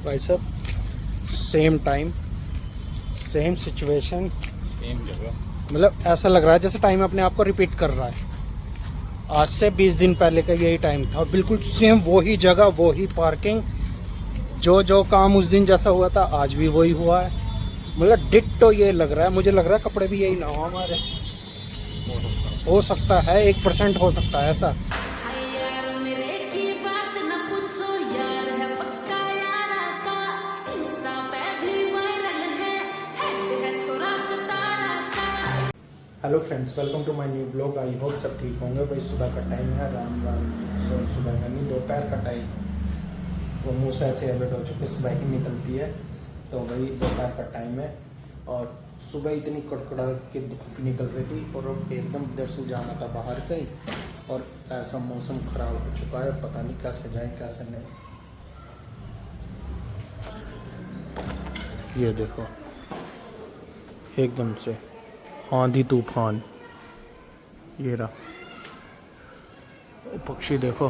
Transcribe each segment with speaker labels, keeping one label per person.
Speaker 1: भाई साहब same time same situation
Speaker 2: same जगह,
Speaker 1: मतलब ऐसा लग रहा है जैसे टाइम अपने आप को रिपीट कर रहा है। आज से 20 दिन पहले का यही टाइम था और बिल्कुल सेम वही जगह वही पार्किंग, जो काम उस दिन जैसा हुआ था आज भी वही हुआ है। मतलब डिट्टो ये लग रहा है, मुझे लग रहा है कपड़े भी यही ना हो हमारे। हो सकता है 1% हो सकता है ऐसा। Hello friends, welcome to my new blog. I hope सब ठीक होंगे। भाई सुबह का टाइम है, राम राम। सुबह का नहीं, दोपहर का टाइम। वो मुँह से ऐसे हैबिट हो चुकी है, सुबह ही निकलती है, तो वही दोपहर का टाइम है। और सुबह इतनी कड़कड़ा के धूप निकल रही थी और अब एकदम दरअसल जाना था बाहर कहीं, और ऐसा मौसम ख़राब हो चुका है, पता नहीं कैसे जाए कैसे नहीं। ये देखो एकदम से आंधी तूफान, ये रहा पक्षी देखो।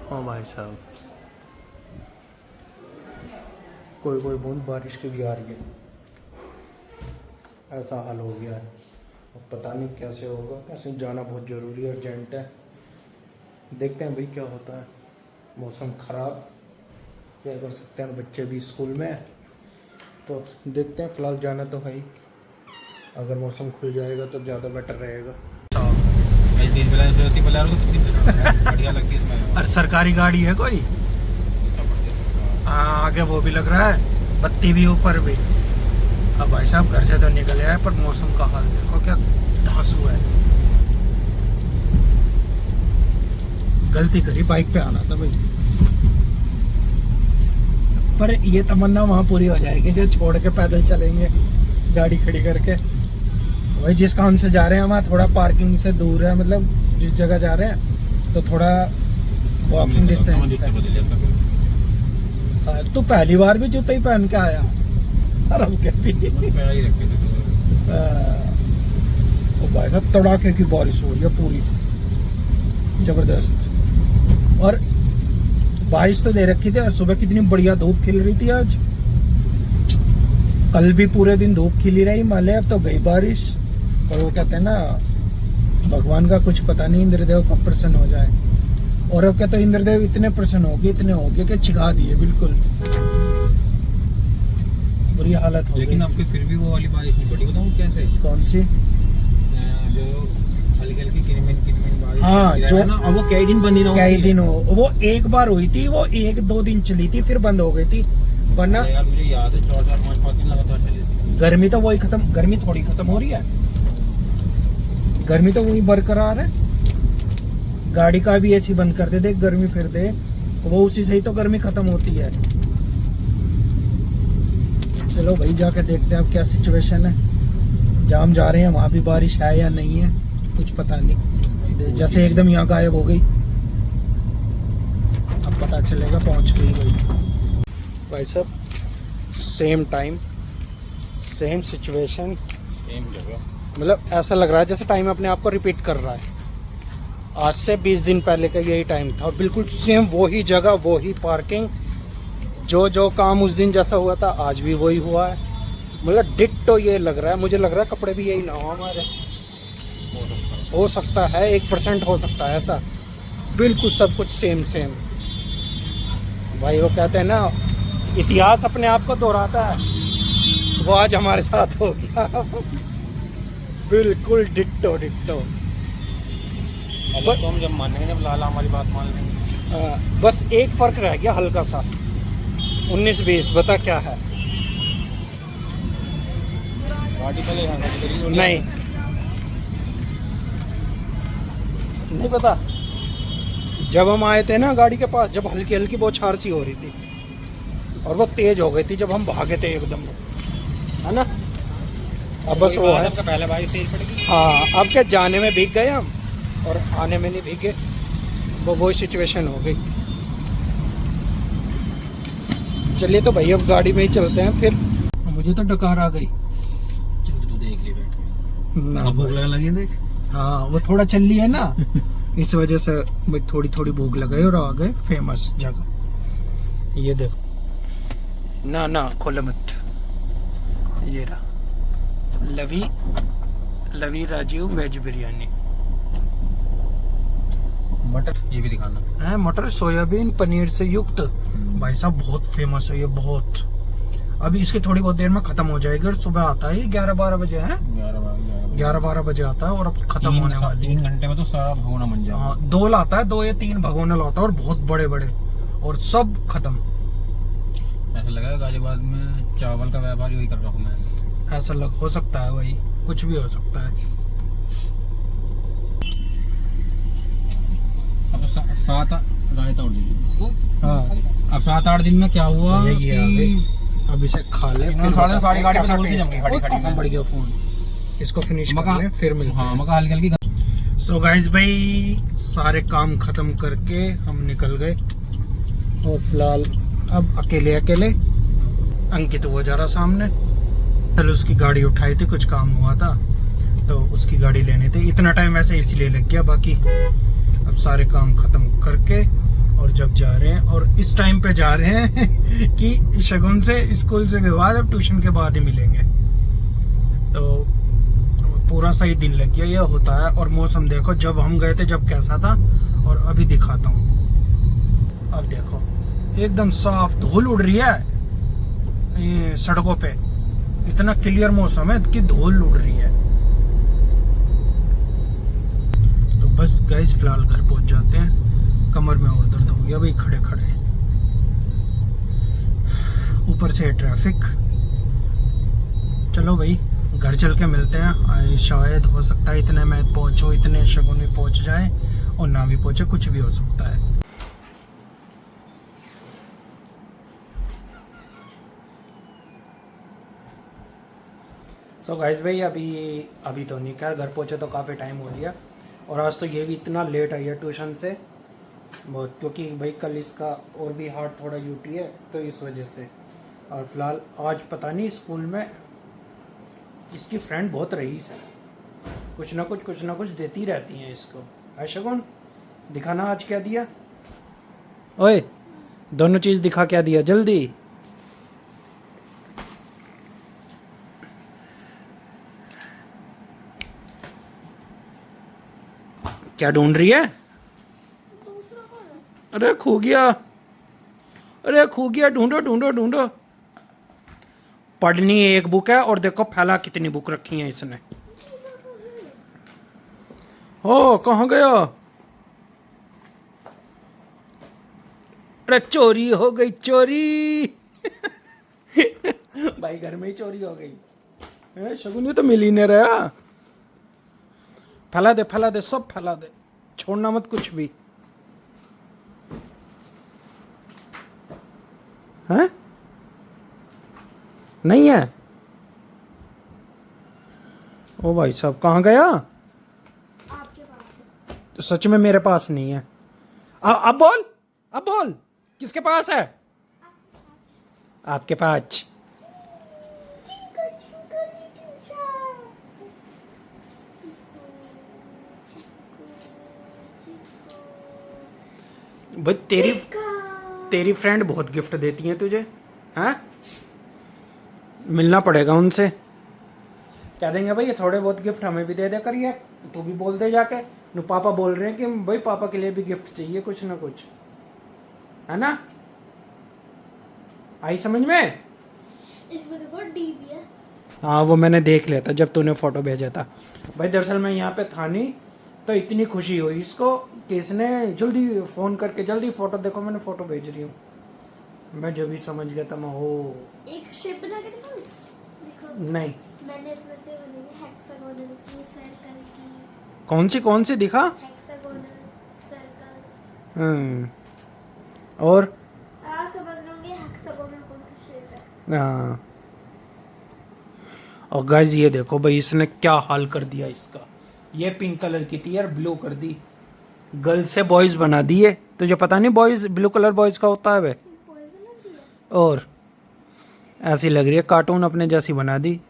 Speaker 1: ओ भाई साहब, कोई कोई बूंद बारिश की भी आ रही है, ऐसा हाल हो गया है। अब पता नहीं कैसे होगा, कैसे जाना बहुत ज़रूरी है, अर्जेंट है। देखते हैं भाई क्या होता है। मौसम ख़राब, क्या कर सकते हैं, बच्चे भी स्कूल में है, तो देखते हैं। फ़िलहाल जाना तो है ही, अगर मौसम खुल जाएगा तो ज़्यादा बेटर रहेगा।
Speaker 2: बढ़िया लगती है इसमें।
Speaker 1: और सरकारी गाड़ी है कोई, आगे वो भी लग रहा है, बत्ती भी ऊपर भी। अब भाई साहब घर से तो निकले आए, पर मौसम का हाल देखो क्या धांसू है। गलती करी, बाइक पे आना था भाई, पर ये तमन्ना वहाँ पूरी हो जाएगी जो छोड़ के पैदल चलेंगे गाड़ी खड़ी करके। वही जिस काम से जा रहे हैं वहाँ थोड़ा पार्किंग से दूर है, मतलब जिस जगह जा रहे हैं तो थोड़ा वॉकिंग डिस्टेंस है। तू पहली बार भी जूते ही पहन के आया? अरे भाई साहब तड़ाके की बारिश हो रही है पूरी जबरदस्त, और बारिश तो दे रखी थी, और सुबह कितनी बढ़िया धूप खिल रही थी। आज कल भी पूरे दिन धूप खिली रही हिमालय, अब तो गई बारिश। और वो कहते हैं ना, भगवान का कुछ पता नहीं, इंद्रदेव कब प्रसन्न हो जाए। और अब क्या, तो इंद्रदेव इतने प्रसन्न हो गए कि छिगा दिए बिल्कुल, बुरी हालत हो गई।
Speaker 2: लेकिन आपके फिर भी वो वाली बारिश नहीं पड़ी, बताऊँ कैसे?
Speaker 1: कौन सी?
Speaker 2: जो हल्की हल्की किनमिन बारिश।
Speaker 1: हाँ, जो
Speaker 2: ना, अब वो कई दिन बनी रही,
Speaker 1: कई दिन हो, वो एक बार हुई थी, वो 1-2 दिन चली थी, फिर बंद हो गई थी। वरना
Speaker 2: यार मुझे याद है 4-5 दिन लगातार चली थी।
Speaker 1: गर्मी तो वही खत्म, गर्मी थोड़ी खत्म हो रही है, गर्मी तो वही बरकरार है। गाड़ी का भी एसी बंद कर दे, देख गर्मी फिर दे, वो उसी से ही तो गर्मी खत्म होती है। चलो भाई जाके देखते हैं अब क्या सिचुएशन है। जहाँ जा रहे हैं वहाँ भी बारिश है या नहीं है, कुछ पता नहीं। जैसे एकदम यहाँ गायब हो गई, अब पता चलेगा। पहुँच गई भाई साहब, same time same situation,
Speaker 2: same जगह,
Speaker 1: मतलब ऐसा लग रहा है जैसे टाइम अपने आप को रिपीट कर रहा है। आज से 20 दिन पहले का यही टाइम था और बिल्कुल सेम वही जगह वही पार्किंग, जो काम उस दिन जैसा हुआ था आज भी वही हुआ है। मतलब डिट्टो ये लग रहा है, मुझे लग रहा है कपड़े भी यही ना हो हमारे। हो सकता है 1% हो सकता है ऐसा, बिल्कुल सब कुछ सेम भाई। वो कहते हैं ना, इतिहास अपने आप को दोहराता है, वो आज हमारे साथ हो गया। बिल्कुल डिट्टो।
Speaker 2: तो हम जब मानेंगे, जब लाला हमारी बात मान लेंगे।
Speaker 1: बस एक फर्क रह गया हल्का सा, 19-20। बता क्या है?
Speaker 2: गाड़ी पहले
Speaker 1: नहीं पता। जब हम आए थे ना गाड़ी के पास, जब हल्की हल्की बौछार सी हो रही थी और वो तेज हो गई थी जब हम भागे थे एकदम, है ना। अब बस वो है,
Speaker 2: पहले बारिश तेज पड़ेगी।
Speaker 1: हाँ, अब क्या जाने में भीग गए हम और आने में नहीं भीगे, वो सिचुएशन हो गई। चलिए तो भाई अब गाड़ी में ही चलते हैं फिर। मुझे तो डकार आ गई।
Speaker 2: चल तू देख ले बैठ के,
Speaker 1: ना
Speaker 2: भूख लगने लगी देख।
Speaker 1: हाँ, वो थोड़ा चल रही है ना, इस वजह से भाई थोड़ी थोड़ी भूख लग गई और आ गए फेमस जगह। ये देखो, ना ना खोलो मत, ये रहा लवी राजीव वेज बिरयानी।
Speaker 2: मटर ये भी दिखाना
Speaker 1: है मटर सोयाबीन पनीर से युक्त। भाई साहब बहुत फेमस है ये, बहुत। अभी इसकी थोड़ी बहुत देर में खत्म हो जाएगी और सुबह आता है 11-12 बजे है, 11-12 बजे आता है और अब खत्म होने वाली है।
Speaker 2: 3 घंटे में तो सारा भगोना बन जाएगा।
Speaker 1: हाँ 2 लाता है, 2 या 3 भगोने लाता है और बहुत बड़े बड़े, और सब खत्म।
Speaker 2: ऐसा लगा गाजियाबाद में चावल का व्यापार वही कर रहा हूँ मैं।
Speaker 1: ऐसा लग हो सकता है भाई, कुछ भी हो सकता है।
Speaker 2: अब तो 7 रायता और दीजिए।
Speaker 1: हाँ
Speaker 2: अब 7-8 दिन में क्या हुआ
Speaker 1: यही है
Speaker 2: कि
Speaker 1: अब इसे खा ले,
Speaker 2: इन्होंने
Speaker 1: फिर
Speaker 2: सारी
Speaker 1: बता
Speaker 2: गाड़ी
Speaker 1: कैसा
Speaker 2: में बोलती
Speaker 1: टेस्ट
Speaker 2: जमती
Speaker 1: है।
Speaker 2: खड़ी
Speaker 1: ओए,
Speaker 2: खड़ी में।
Speaker 1: बढ़ गया फोन, इसको फिनिश कर ले फिर मिलते
Speaker 2: हाँ
Speaker 1: हैं।
Speaker 2: मका हल्की हल्की।
Speaker 1: सो गाइस भाई सारे काम खत्म करके हम निकल गए और फिलहाल अब अकेले अंकित हुआ जा रहा सामने। कल उसकी गाड़ी उठाई थी, कुछ काम हुआ था तो उसकी गाड़ी लेनी थी। इतना टाइम ऐसे इसलिए लग गया, बाकी अब सारे काम खत्म करके और जब जा रहे हैं, और इस टाइम पे जा रहे हैं कि शगुन से स्कूल से के बाद अब ट्यूशन के बाद ही मिलेंगे, तो पूरा सही दिन लग गया। ये होता है। और मौसम देखो, जब हम गए थे जब कैसा था और अभी दिखाता हूँ। अब देखो एकदम साफ, धूल उड़ रही है ये सड़कों पे, इतना क्लियर मौसम है कि धूल उड़ रही है। तो बस गाइस फिलहाल घर पहुंच जाते हैं, कमर में और दर्द हो गया भाई खड़े खड़े, ऊपर से ट्रैफिक। चलो भाई घर चल के मिलते हैं। शायद हो सकता है इतने में पहुंचो, इतने शगुन में पहुंच जाए, और ना भी पहुंचे, कुछ भी हो सकता है। सो गाइस भाई अभी तो नहीं, खैर घर पहुंचे तो काफ़ी टाइम हो गया। और आज तो ये भी इतना लेट आई है ट्यूशन से बहुत, क्योंकि भाई कल इसका और भी हार्ड थोड़ा यूटी है तो इस वजह से। और फिलहाल आज पता नहीं स्कूल में इसकी फ्रेंड बहुत रईस है, कुछ ना कुछ देती रहती हैं इसको। है शगुन, दिखाना आज क्या दिया। ओए दोनों चीज़ दिखा, क्या दिया जल्दी। क्या ढूंढ रही है? अरे खो गया, ढूंढो ढूंढो ढूंढो। पढ़नी एक बुक है और देखो फैला कितनी बुक रखी है इसने। ओ कहाँ गया? अरे चोरी हो गई, चोरी। भाई घर में ही चोरी हो गई। शगुन ये तो मिल ही नहीं रहा। फैला दे सब फैला दे, छोड़ना मत कुछ भी। हैं? नहीं है? ओ भाई साहब कहाँ गया?
Speaker 3: आपके पास है।
Speaker 1: सच में मेरे पास नहीं है। अब बोल किसके पास है? आपके पास। भाई तेरी फ्रेंड बहुत गिफ्ट देती हैं तुझे, हैं? मिलना पड़ेगा उनसे। कह देंगे भाई ये थोड़े बहुत गिफ्ट हमें भी दे दे करिए, तू भी बोल दे जाके। नु पापा बोल रहे हैं कि भाई पापा के लिए भी गिफ्ट चाहिए कुछ ना कुछ, है ना? आई समझ में?
Speaker 3: इसमें देखो डीबी है।
Speaker 1: हाँ वो मैंने देख लिया था जब तूने फोटो भेजा था। भाई दरअसल मैं यहाँ पे था नहीं, तो इतनी खुशी हुई इसको कि इसने जल्दी फ़ोन करके जल्दी फ़ोटो देखो, मैंने फ़ोटो भेज रही हूँ। मैं जब भी समझ गया था मैं हो।
Speaker 3: एक शेप बना के दिखाऊं? देखो
Speaker 1: नहीं
Speaker 3: मैंने इसमें से बनाई हेक्सागोनल की, सर्कल की।
Speaker 1: कौन सी दिखा?
Speaker 3: Hexagonal, circle.
Speaker 1: और
Speaker 3: आप समझ लोगे हेक्सागोनल कौन सा शेप है।
Speaker 1: हाँ, और गाइस ये देखो भाई इसने क्या हाल कर दिया इसका। ये पिंक कलर की थी यार, ब्लू कर दी, गर्ल्स से बॉयज बना दिए। तुझे पता नहीं बॉयज ब्लू कलर बॉयज का होता है वे।
Speaker 3: पॉइजन लग गया।
Speaker 1: और ऐसी लग रही है कार्टून अपने जैसी बना दी।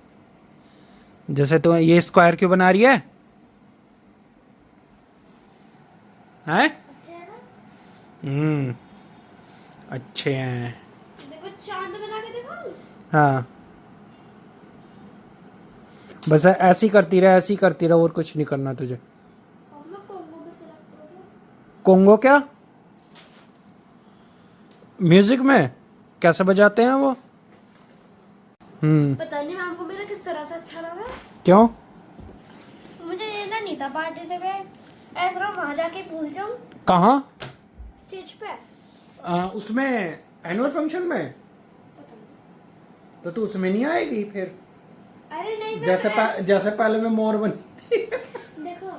Speaker 1: जैसे तो ये स्क्वायर क्यों बना रही है? हैं?
Speaker 3: अच्छे है ना?
Speaker 1: अच्छे हैं।
Speaker 3: देखो चांद बना के दिखाऊं?
Speaker 1: हाँ बस ऐसी करती रहे और कुछ नहीं करना तुझे।
Speaker 3: और मैं कॉम्बो में सिलेक्ट हो गया।
Speaker 1: कोंगो क्या? म्यूजिक में कैसे बजाते हैं वो?
Speaker 3: पता नहीं मैम को मेरा किस तरह से अच्छा लगा।
Speaker 1: क्यों?
Speaker 3: मुझे ये ना नहीं था पार्टी से मैं ऐसा ना वहां जाके भूल जाऊं
Speaker 1: कहाँ?
Speaker 3: स्टेज पे।
Speaker 1: उसमें एनुअल फंक्शन में?
Speaker 3: पता नहीं।
Speaker 1: तो तू उसमें नहीं आएगी फिर?
Speaker 3: अरे नहीं
Speaker 1: जैसे पहले मैं मोर बनी
Speaker 3: देखो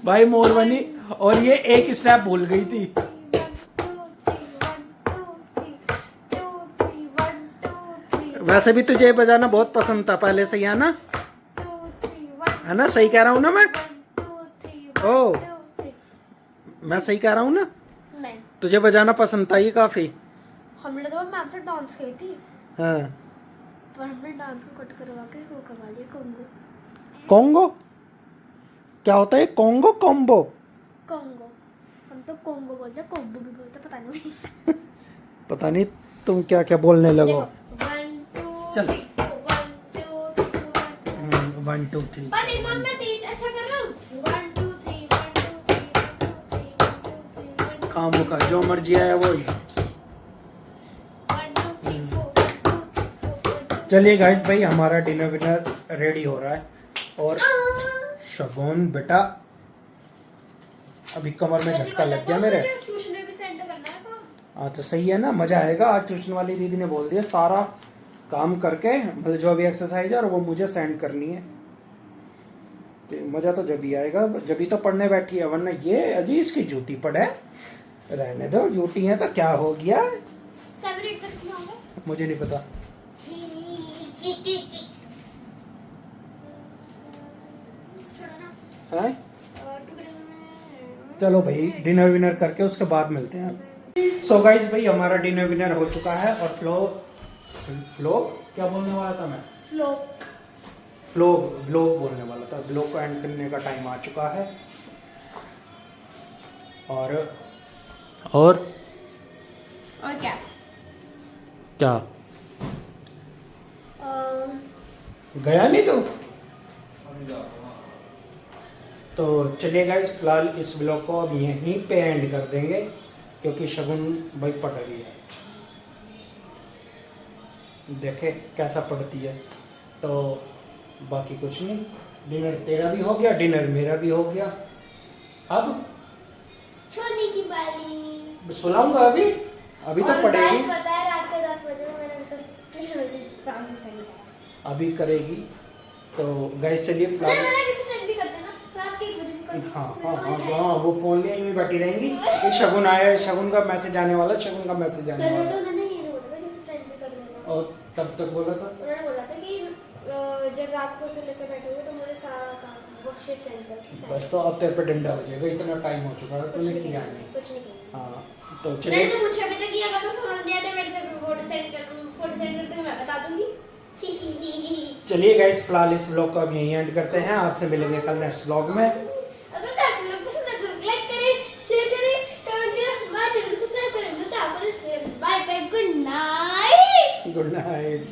Speaker 1: भाई मोर बनी और ये एक स्टेप भूल गई थी।
Speaker 3: 1 2 3 1 2 3 2 3 1 2 3
Speaker 1: वैसे भी तुझे बजाना बहुत पसंद था पहले से ही, है ना?
Speaker 3: 2 3 1
Speaker 1: है ना? सही कह रहा हूँ ना मैं?
Speaker 3: 1 2 3
Speaker 1: ओ
Speaker 3: 1 2 3
Speaker 1: मैं सही कह रहा हूँ ना?
Speaker 3: नहीं
Speaker 1: तुझे बजाना पसंद था ये काफी।
Speaker 3: हमने तो मैम से डांस की थी
Speaker 1: हाँ
Speaker 3: पर हमने डांस को कट करवा के वो करवा लिया कॉन्गो।
Speaker 1: कोंगो क्या होता है? Congo combo?
Speaker 3: कॉन्गो हम तो कॉन्गो बोलते हैं, कॉम्बो भी बोलते हैं, पता नहीं।
Speaker 1: पता नहीं तुम क्या क्या बोलने लगो।
Speaker 3: देखो 1 2
Speaker 1: चल।
Speaker 3: 3 4 1 2 3
Speaker 1: 1 2 3
Speaker 3: पर इमाम मैं तेज अच्छा कर रहा हूँ। 1 2 3 1 2 3 1 2 3 1 2 3 1 2
Speaker 1: काम का जो मर्जी है वो ही।
Speaker 3: 1 2 3 4 1 2 3 4
Speaker 1: चलिए गाइस भाई हमारा डिनर विनर रेडी हो रहा है और शगुन बेटा अभी कमर में झटका लग गया मेरे।
Speaker 3: ट्यूशन में भी सेंड करना है काम।
Speaker 1: हाँ तो सही है ना, मजा आएगा। आज ट्यूशन वाली दीदी ने बोल दिया सारा काम करके मतलब जो भी एक्सरसाइज है और वो मुझे सेंड करनी है। तो मजा तो जब ही आएगा जब ही तो पढ़ने बैठी है, वरना ये अजी इसकी जूती पड़े। रहने दो, जूती है तो क्या हो गया।
Speaker 3: 7 8 से कितना होगा?
Speaker 1: मुझे नहीं पता। है? चलो भाई डिनर विनर करके उसके बाद मिलते हैं। सो गाइस भाई हमारा डिनर विनर हो चुका है और फ्लो क्या बोलने वाला था मैं? व्लॉग बोलने वाला था। व्लॉग को एंड करने का टाइम आ चुका है और
Speaker 3: क्या?
Speaker 1: क्या गया नहीं तो चलिए गाइस फिलहाल इस व्लॉग को अब यहीं पे एंड कर देंगे क्योंकि शगुन भाई पढ़ रही है। देखे कैसा पढ़ती है। तो बाकी कुछ नहीं, डिनर तेरा भी हो गया, डिनर मेरा भी हो गया। अब
Speaker 3: सोने की बारी।
Speaker 1: सुलाऊंगा अभी तो पढ़ेगी।
Speaker 3: पता है रात के 10 बजे में मैंने तो ट्यूशन में काम नहीं सेंड किया।
Speaker 1: अभी करेगी तो गाइस चलिए फिलहाल
Speaker 3: किसी टाइम भी कर देना, रात के 1 बजे भी कर देना।
Speaker 1: हाँ वो फोन लिए यूं ही बैठी रहेंगी। ये शगुन आया, शगुन का मैसेज आने वाला, शगुन का मैसेज आने
Speaker 3: सच में तो
Speaker 1: वाला।
Speaker 3: उन्होंने ये नहीं बोला था किसी टाइम भी कर देना।
Speaker 1: और तब तक बोला था
Speaker 3: उन्होंने बोला था कि जब रात को से लेकर बैठोगे तो मुझे सारा काम वर्कशीट सेंड कर।
Speaker 1: बस तो अब तेरे पे डंडा हो जाएगा, इतना टाइम हो चुका है तूने किया नहीं।
Speaker 3: कुछ नहीं किया।
Speaker 1: हाँ तो
Speaker 3: मैंने
Speaker 1: चलिए
Speaker 3: तो कुछ अभी तक किया, अगर तो समझ नहीं आता मेरे से फोटो सेंड करते हुए मैं बता दूंगी।
Speaker 1: चलिए गाइस फिलहाल इस व्लॉग को अब यहीं एंड करते हैं। आपसे मिलेंगे कल नेक्स्ट व्लॉग में।
Speaker 3: अगर आप लोग पसंद है तो लाइक करें, शेयर करें, कमेंट करें, हमारे चैनल को सब्सक्राइब करें। मिलते हैं आपको नेक्स्ट वीडियो में। Bye bye, good night.
Speaker 1: Good night.